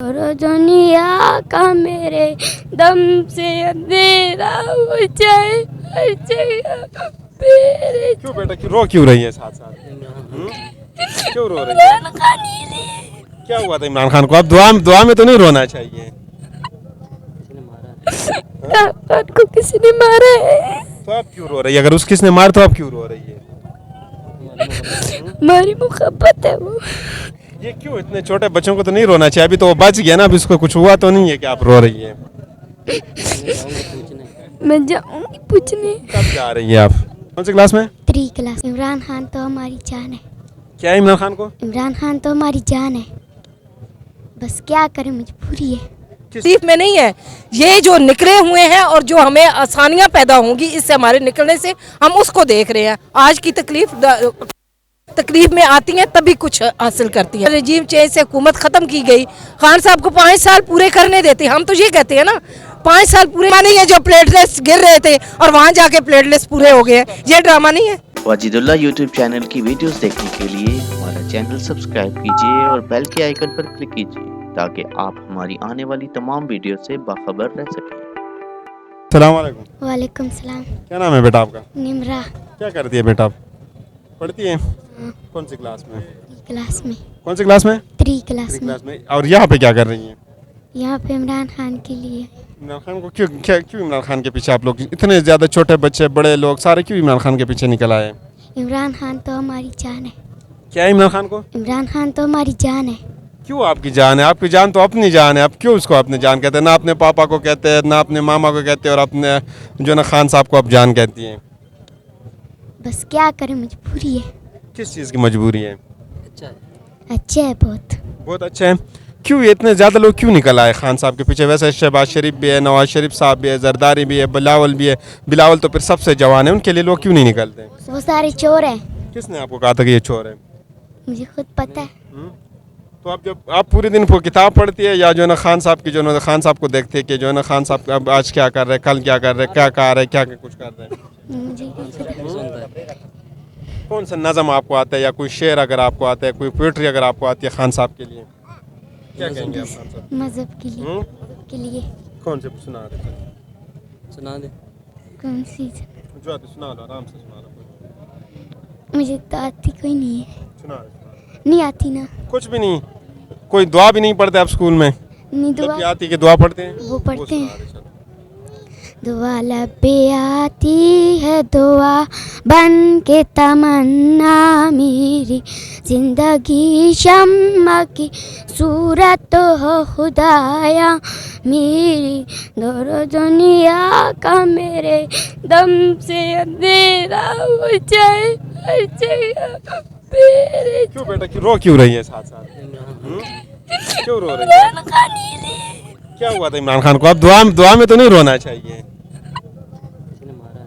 और दुनिया का मेरे दम से अंधेरा हो जाए हर जगह मेरे। क्यों बेटा, क्यों रही है साथ साथ? क्यों रो रही है? क्या हुआ था इमरान खान को? अब दुआ में तो नहीं रोना चाहिए। इमरान को किसी ने मारा है। तो आप क्यों रो रही है? अगर उस किसने मार तो आप क्यों रो रही है? हमारी मोहब्बत है वो। ये क्यों? इतने छोटे बच्चों को तो नहीं रोना चाहिए। अभी तो वो बच गया ना, अभी उसको कुछ हुआ तो नहीं है कि आप रो रही है? मैं जाऊंगी पूछने। कब जा रही है आप? कौन सी क्लास में? 3 क्लास। इमरान खान तो हमारी जान है। क्या है इमरान खान को? इमरान खान तो हमारी जान है, बस क्या करें, मजबूरी है। तकलीफ में नहीं है, ये जो निकले हुए हैं और जो हमें आसानियां पैदा होंगी इससे हमारे निकलने से, हम उसको देख रहे हैं। आज की तकलीफ में आती हैं तभी कुछ हासिल करती है। रजीम चेंज से हुकूमत खत्म की गई, खान साहब को 5 साल पूरे करने देते। हम तो ये कहते हैं ना, 5 साल पूरे नहीं है। जो प्लेटलेट्स गिर रहे थे और वहाँ जाके प्लेटलेट्स पूरे हो गए हैं, ये ड्रामा नहीं है। वाजिदुल्लाह यूट्यूब चैनल की वीडियोस देखने के लिए हमारा चैनल सब्सक्राइब कीजिए और बेल के आइकन पर क्लिक कीजिए ताकि आप हमारी आने वाली तमाम वीडियो से बाखबर रह सकें। अस्सलाम वालेकुम। वालेकुम सलाम। क्या नाम है बेटा आपका? निमरा। क्या करती है बेटा आप? पढ़ती है? कौन सी क्लास में? क्लास में। कौन सी क्लास में? 3 क्लास में। और यहाँ पे क्या कर रही हैं? यहाँ पे इमरान खान के लिए। इमरान खान को क्यों इमरान खान के पीछे आप लोग इतने ज़्यादा, छोटे बच्चे बड़े लोग सारे क्यों इमरान खान के पीछे निकल आए? इमरान खान तो हमारी जान है। क्या है इमरान खान को? इमरान खान तो हमारी जान है। क्यों आपकी जान है? आपकी जान तो अपनी जान है। आप क्यों उसको अपनी जान कहते हैं? ना अपने पापा को कहते हैं, ना अपने मामा को कहते हैं, और अपने जो ना खान साहब को आप जान कहती हैं। बस क्या करें, मजबूरी है। किस चीज़ की मजबूरी है? अच्छा है बहुत। बहुत अच्छा है। क्यों ये इतने ज़्यादा लोग क्यों निकल आए खान साहब के पीछे? वैसे शहबाज शरीफ भी है, नवाज शरीफ साहब भी है, जरदारी भी है, बिलावल भी है। बिलावल तो फिर सबसे जवान है, उनके लिए लोग क्यों नहीं निकलते? वो सारे चोर हैं। किसने आपको कहा था कि ये चोर है? मुझे खुद पता है। तो आप जब आप पूरे दिन वो किताब पढ़ती है या जो है ना खान साहब की, जो है ना खान साहब को देखते हैं कि जो है ना खान साहब अब आज क्या कर रहे हैं, कल क्या कर रहे हैं, क्या कहा रहे हैं, क्या कुछ कर रहे हैं? मुझे नहीं पता। कौन सा नज़म आपको आता है या कोई शेर अगर आपको आता है, कोई पोइट्री अगर आपको आती है खान साहब के लिए, क्या कहेंगे आप खान साहब? मजहब के लिए। के लिए। कौन से सुना दे? सुना दे। कौन सी? जो आते सुना लो, आराम से सुना लो। मुझे तो आती कोई नहीं है। सुना दे। नहीं आती ना। कुछ भी नहीं? कोई दुआ भी नहीं पढ़ते आप स्कूल में? नहीं जब दुआ भी आती कि दुआ पढ़ते हैं? वो पढ़ते सुना हैं। दे, चलो। दुआ लबे आती है, दुआ बन के तमन्ना मेरी, जिंदगी शम्मा की सूरत हो खुदाया मेरी, दौर दुनिया का मेरे दम से अंधेरा हो जाए हर जगह मेरे। क्यों बेटा, क्यों रही है साथ साथ? क्यों रो रही है? क्या हुआ था इमरान खान को? अब दुआ में तो नहीं रोना चाहिए।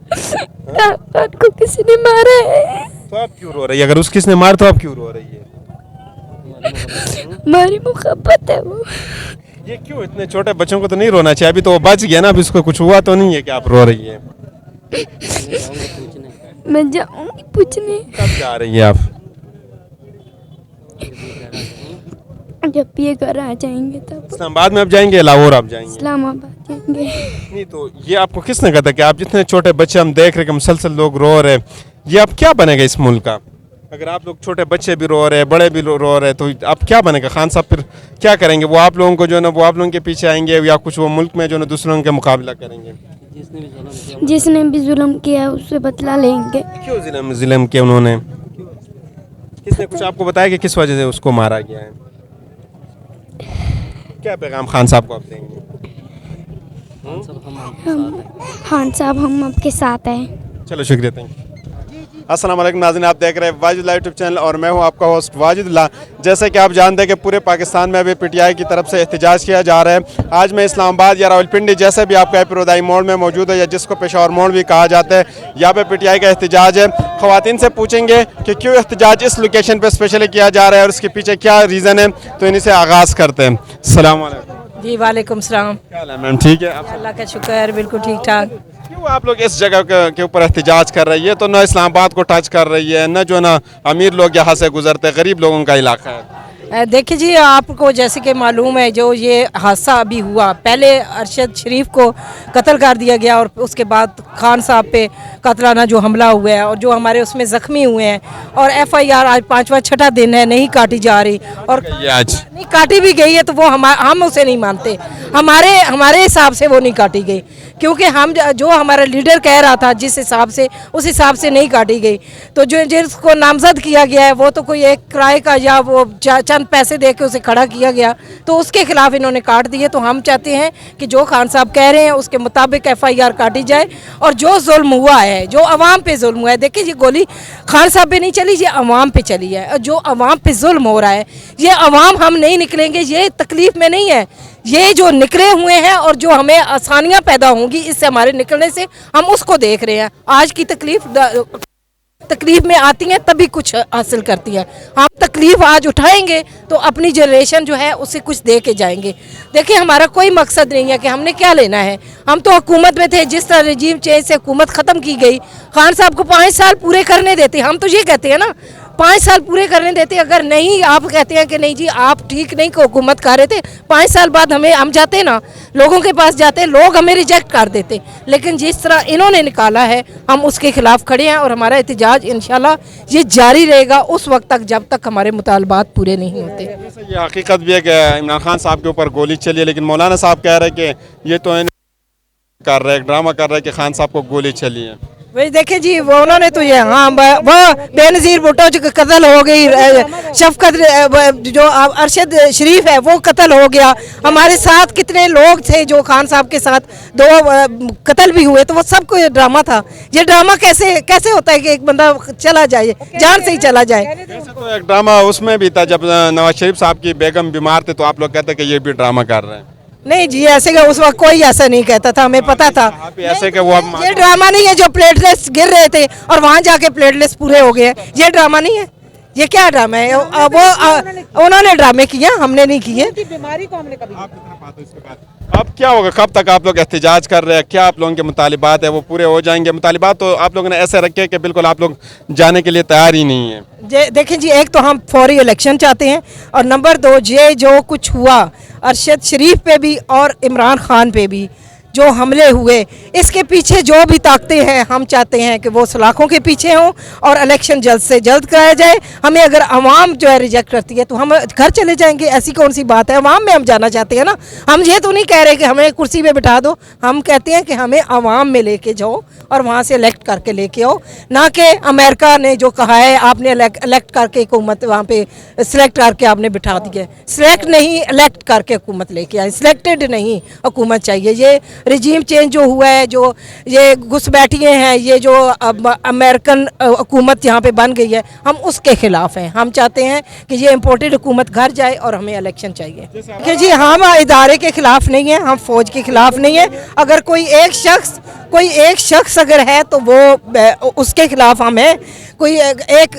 इमरान को किसी ने मारा है। तो आप क्यों रो रही है? अगर उस किसने मार तो आप क्यों रो रही है? हमारी मोहब्बत है वो। ये क्यों? इतने छोटे बच्चों को तो नहीं रोना चाहिए। अभी तो वो बच गया ना, अभी उसको कुछ हुआ तो नहीं है कि आप रो रही है? मैं जाऊंगी पूछने। कब जा रही है आप? जब ये घर आ जाएंगे तब। इस्लामाबाद में आप जाएंगे या लाहौर आप जाएंगे? इस्लामाबाद जाएंगे। नहीं तो ये आपको किसने कहा था कि आप जितने छोटे बच्चे हम देख रहे हैं कि मुसलसल लोग रो रहे हैं, ये अब क्या बनेगा इस मुल्क का? अगर आप लोग छोटे बच्चे भी रो रहे हैं, बड़े भी रो रहे हैं, तो अब क्या बनेगा? खान साहब फिर क्या करेंगे? वो आप लोगों को जो है ना, वो आप लोगों के पीछे आएंगे या कुछ वो मुल्क में जो है ना दूसरों के मुकाबला करेंगे? जिसने भी जुल्म किया उससे बदला लेंगे। क्यों जुल्म किया उन्होंने? किसने कुछ आपको बताया कि किस वजह से उसको मारा गया है? क्या पैगाम खान साहब को आप देंगे? खान साहब हम आपके साथ हैं। चलो शुक्रिया, थैंक यू। अस्सलाम वालेकुम नाज़रीन, आप देख रहे हैं वाजिदुल्लाह यूट्यूब चैनल और मैं हूं आपका होस्ट वाजिदुल्लाह। जैसे कि आप जानते हैं कि पूरे पाकिस्तान में अभी पीटीआई की तरफ से एहतजाज किया जा रहा है। आज मैं इस्लामाबाद या रावलपिंडी, जैसे भी आपका पिरोदाई मोड़ में मौजूद है या जिसको पेशावर मोड़ भी कहा जाता है, यहाँ पे पीटीआई का एहतजाज है। ख़वातीन से पूछेंगे कि क्यों एहतजाज इस लोकेशन पर स्पेशली किया जा रहा है और उसके पीछे क्या रीज़न है, तो इन्हीं से आगाज़ करते हैं। अस्सलाम वालेकुम। जी वालेकुम सलाम। क्या हाल है मैम? ठीक है आप? अल्लाह का शुक्र, बिल्कुल ठीक ठाक। क्यों आप लोग इस जगह के ऊपर एहतजाज कर रही है? तो ना इस्लामाबाद को टच कर रही है, ना जो ना अमीर लोग यहाँ से गुजरते, गरीब लोगों का इलाका है। देखिए जी, आपको जैसे कि मालूम है जो ये हादसा अभी हुआ, पहले अरशद शरीफ को कत्ल कर दिया गया और उसके बाद खान साहब पे कातलाना जो हमला हुआ है और जो हमारे उसमें ज़ख्मी हुए हैं, और FIR आज 5वां 6ठा दिन है, नहीं काटी जा रही, और ये आज नहीं काटी भी गई है तो वो हम उसे नहीं मानते, हमारे हिसाब से वो नहीं काटी गई, क्योंकि हम जो हमारा लीडर कह रहा था जिस हिसाब से, उस हिसाब से नहीं काटी गई। तो जो जिसको नामजद किया गया है वो तो कोई एक किराए का या वो चंद पैसे दे के उसे खड़ा किया गया, तो उसके खिलाफ इन्होंने काट दिए। तो हम चाहते हैं कि जो खान साहब कह रहे हैं उसके मुताबिक FIR काटी जाए, और जो जुल्म हुआ है, जो अवाम पे जुल्म हुआ है, देखिए ये गोली खान साहब पे नहीं चली, ये अवाम पे चली है, और जो अवाम पे जुल्म हो रहा है, ये अवाम हम नहीं निकलेंगे, ये तकलीफ में नहीं है, ये जो निकले हुए हैं और जो हमें आसानियां पैदा होंगी इससे हमारे निकलने से, हम उसको देख रहे हैं। आज की तकलीफ में आती हैं तभी कुछ हासिल करती है। हम तकलीफ आज उठाएंगे तो अपनी जनरेशन जो है उसे कुछ दे के जाएंगे। देखिए, हमारा कोई मकसद नहीं है कि हमने क्या लेना है, हम तो हुकूमत में थे, जिस तरह रजीम चेंज से हुकूमत ख़त्म की गई, खान साहब को 5 साल पूरे करने देते, हम तो ये कहते हैं ना 5 साल पूरे करने देते। अगर नहीं, आप कहते हैं कि नहीं जी आप ठीक नहीं को हुकूमत कर रहे थे, 5 साल बाद हम जाते ना, लोगों के पास जाते, लोग हमें रिजेक्ट कर देते, लेकिन जिस तरह इन्होंने निकाला है हम उसके खिलाफ खड़े हैं, और हमारा एहतजाज इंशाल्लाह ये जारी रहेगा उस वक्त तक जब तक हमारे मुतालबात पूरे नहीं होते। ये हकीकत भी है कि इमरान खान साहब के ऊपर गोली चली है, लेकिन मौलाना साहब कह रहे हैं कि ये तो कर रहे, ड्रामा कर रहे हैं कि खान साहब को गोली चली है। वही देखिए जी, वो उन्होंने तो ये वो बेनज़ीर भुट्टो जो कत्ल हो गई, शफकत जो अरशद शरीफ है वो कत्ल हो गया, हमारे साथ कितने लोग थे जो खान साहब के साथ 2 कत्ल भी हुए, तो वो सब कोई ड्रामा था। ये ड्रामा कैसे होता है कि एक बंदा चला जाए, जान से ही चला जाए। तो एक ड्रामा उसमें भी था जब नवाज शरीफ साहब की बेगम बीमार थे, तो आप लोग कहते हैं कि ये भी ड्रामा कर रहे हैं। नहीं जी, ऐसे का उस वक्त कोई ऐसा नहीं कहता था, हमें पता था। ऐसे कि वो ये ड्रामा नहीं है जो प्लेटलेट्स गिर रहे थे और वहाँ जाके प्लेटलेट्स पूरे हो गए, ये ड्रामा नहीं है। ये क्या ड्रामा है? वो उन्होंने ड्रामे किए, हमने नहीं किए। बीमारी को हमने कभी। अब क्या होगा, कब तक आप लोग एहतजाज कर रहे हैं, क्या आप लोगों के मुतालिबात है वो पूरे हो जाएंगे? मुतालिबात तो आप लोगों ने ऐसे रखे कि बिल्कुल आप लोग जाने के लिए तैयार ही नहीं है। देखें जी, एक तो हम फौरी इलेक्शन चाहते हैं, और नंबर 2 ये जो कुछ हुआ अरशद शरीफ पे भी और इमरान खान पे भी जो हमले हुए, इसके पीछे जो भी ताकतें हैं, हम चाहते हैं कि वो सलाखों के पीछे हों और इलेक्शन जल्द से जल्द कराया जाए। हमें अगर आवाम जो है रिजेक्ट करती है तो हम घर चले जाएंगे, ऐसी कौन सी बात है? आवाम में हम जाना चाहते हैं ना, हम ये तो नहीं कह रहे कि हमें कुर्सी पे बिठा दो, हम कहते हैं कि हमें आवाम में लेके जाओ और वहाँ से इलेक्ट करके लेके आओ, ना कि अमेरिका ने जो कहा है आपने इलेक्ट करके हुकूमत वहाँ पे सिलेक्ट करके आपने बिठा दिया। सिलेक्ट नहीं, इलेक्ट करके हुकूमत लेके आए, सिलेक्टेड नहीं हुकूमत चाहिए। ये रजीम चेंज जो हुआ है, जो ये घुसपैठिए हैं, ये जो अमेरिकन हुकूमत यहाँ पे बन गई है, हम उसके खिलाफ हैं। हम चाहते हैं कि ये इम्पोर्टेड हुकूमत घर जाए और हमें इलेक्शन चाहिए। देखिए जी, हम इदारे के खिलाफ नहीं है, हम फौज के खिलाफ नहीं है। अगर कोई एक शख्स अगर है तो वो उसके खिलाफ हम हैं। कोई एक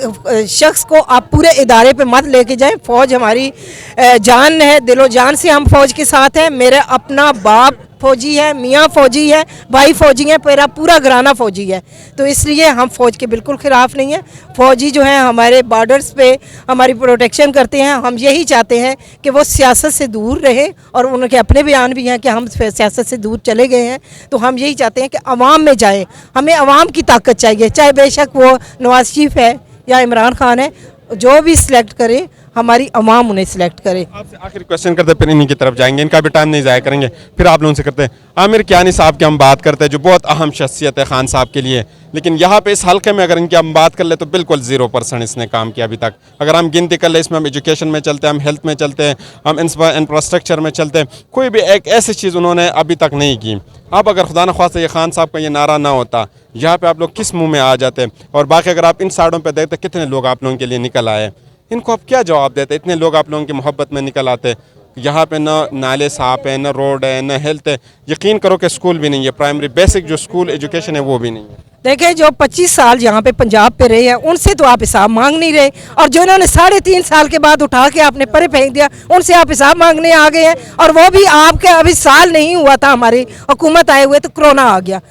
शख्स को आप पूरे इदारे पे मत लेके जाएं। फौज हमारी जान है, दिलो जान से हम फौज के साथ हैं। मेरा अपना बाप फौजी है, मियाँ फौजी है, भाई फौजी है, मेरा पूरा घराना फौजी है, तो इसलिए हम फौज के बिल्कुल ख़िलाफ़ नहीं है। फौजी जो हैं हमारे बॉर्डर्स पे हमारी प्रोटेक्शन करते हैं। हम यही चाहते हैं कि वो सियासत से दूर रहे, और उनके अपने बयान भी हैं कि हम सियासत से दूर चले गए हैं। तो हम यही चाहते हैं कि अवाम में जाएँ, हमें अवाम की ताकत चाहिए, चाहे बेशक वो नवाज शरीफ है या इमरान खान है, जो भी सिलेक्ट करे हमारी अवाम उन्हें सिलेक्ट करे। आपसे आखिरी क्वेश्चन करते फिर इन्हीं की तरफ जाएंगे, इनका भी टाइम नहीं ज़ाया करेंगे, फिर आप लोगों से करते हैं। आमिर कियानी साहब की हम बात करते हैं, जो बहुत अहम शख्सियत है खान साहब के लिए, लेकिन यहाँ पे इस हल्के में अगर इनकी हम बात कर ले तो बिल्कुल 0% इसने काम किया अभी तक। अगर हम गिनती कर ले, इसमें हम एजुकेशन में चलते हैं, हम हेल्थ में चलते हैं, हम इंफ्रास्ट्रक्चर में चलते हैं, कोई भी एक ऐसी चीज़ उन्होंने अभी तक नहीं की। अब अगर खुदा न ख्वास्ता ये खान साहब का ये नारा ना होता, यहाँ पर आप लोग किस मुँह में आ जाते? और बाकी अगर आप इन साइडों पर देखते कितने लोग आप लोगों के लिए निकल आए, इनको आप क्या जवाब देते? इतने लोग आप लोगों की मोहब्बत में निकल आते, यहाँ पे न नाले साफ है, न रोड है, न हेल्थ है, यकीन करो कि स्कूल भी नहीं है, प्राइमरी बेसिक जो स्कूल एजुकेशन है वो भी नहीं है। देखिए, जो 25 साल यहाँ पे पंजाब पे रहे हैं उनसे तो आप हिसाब मांग नहीं रहे, और जो इन्होंने 3.5 साल के बाद उठा के आपने परे फेंक दिया उनसे आप हिसाब मांगने आ गए हैं। और वो भी आपके अभी साल नहीं हुआ था हमारी हुकूमत आए हुए तो कोरोना आ गया।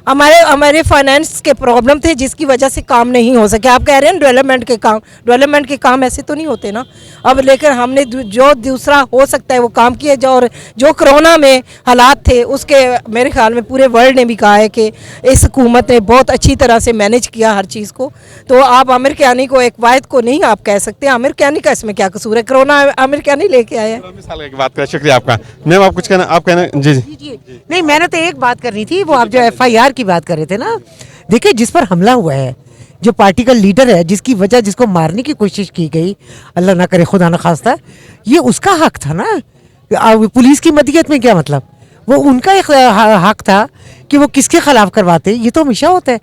हमारे फाइनेंस के प्रॉब्लम थे जिसकी वजह से काम नहीं हो सके। आप कह रहे हैं डेवलपमेंट के काम ऐसे तो नहीं होते ना। अब लेकिन हमने जो दूसरा हो सकता है वो काम किया जो, और जो कोरोना में हालात थे उसके मेरे ख्याल में पूरे वर्ल्ड ने भी कहा है कि इस हुकूमत ने बहुत अच्छी तरह से मैनेज किया हर चीज़ को। तो आप आमिर कियानी को एक वाहिद को नहीं आप कह सकते। आमिर कियानी का इसमें क्या कसूर है? कोरोना आमिर कियानी लेके आए हैं। मिसाल की बात करें, शुक्रिया आपका। मैम आप कुछ कहना, आप कहना। जी जी। नहीं, मैंने तो एक बात करनी थी, वो आप जो FIR की बात कर रहे थे ना, देखिए जिस पर हमला हुआ है, जो पार्टी का लीडर है, जिसकी वजह जिसको मारने की कोशिश की गई, अल्लाह ना करे खुदा ना खास्ता, ये उसका हक था ना। पुलिस की मदद में क्या मतलब? वो उनका एक हक था कि वो किसके खिलाफ करवाते। ये तो हमेशा होता है,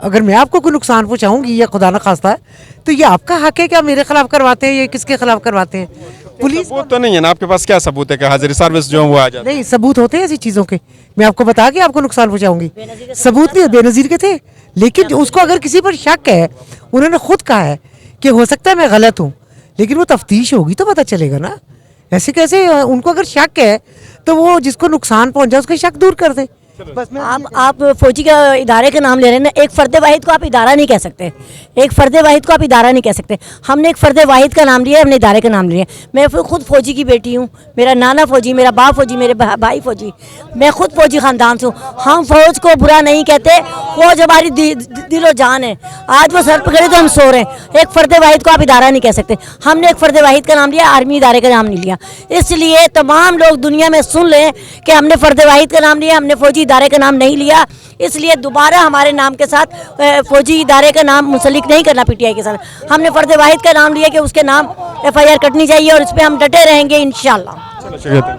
अगर मैं आपको कोई नुकसान पहुंचाऊंगी या खुदा ना खास्ता तो ये आपका हक है कि आप मेरे खिलाफ करवाते हैं या किसके खिलाफ करवाते हैं। पुलिस सबूत तो नहीं है ना आपके पास? क्या सबूत है कि हाजिरी सर्विस जो है वो आ जाती है? नहीं, सबूत होते हैं ऐसी चीज़ों के। मैं आपको बता के आपको नुकसान पहुंचाऊंगी, सबूत नहीं। बेनज़ीर के थे, लेकिन उसको अगर किसी पर शक है, उन्होंने खुद कहा है कि हो सकता है मैं गलत हूँ, लेकिन वो तफ्तीश होगी तो पता चलेगा ना। ऐसे कैसे? उनको अगर शक है तो वो जिसको नुकसान पहुंचा उसका शक दूर कर दे। बस मैं आप फौजी का इदारे का नाम ले रहे हैं ना। एक फ़र्द वाहिद को आप इदारा नहीं कह सकते, एक फ़र्द वाहिद को आप इदारा नहीं कह सकते। हमने एक फ़र्द वाहिद का नाम लिया है, हमने इदारे का नाम लिया है। मैं खुद फ़ौजी की बेटी हूँ, मेरा नाना फ़ौजी, मेरा बाप फ़ौजी, मेरे भाई फ़ौजी, मैं खुद फ़ौजी ख़ानदान से हूँ। हम फ़ौज को बुरा नहीं कहते, फ़ौज हमारी दिलो जान है। आज वो सर पकड़े तो हम सो रहे हैं। एक फ़र्द वाहिद को आप इदारा नहीं कह सकते। हमने एक फ़र्द वाहिद का नाम लिया, आर्मी इदारे का नाम नहीं लिया। इसलिए तमाम लोग दुनिया में सुन लें कि हमने फ़र्द वाहिद का नाम लिया, हमने फ़ौजी इदारे का नाम नहीं लिया। इसलिए दोबारा हमारे नाम के साथ फौजी इदारे का नाम मुंसलिक नहीं करना PTI के साथ। हमने फ़र्द वाहिद का नाम लिया कि उसके नाम FIR कटनी चाहिए और इस पर हम डटे रहेंगे इंशाल्लाह।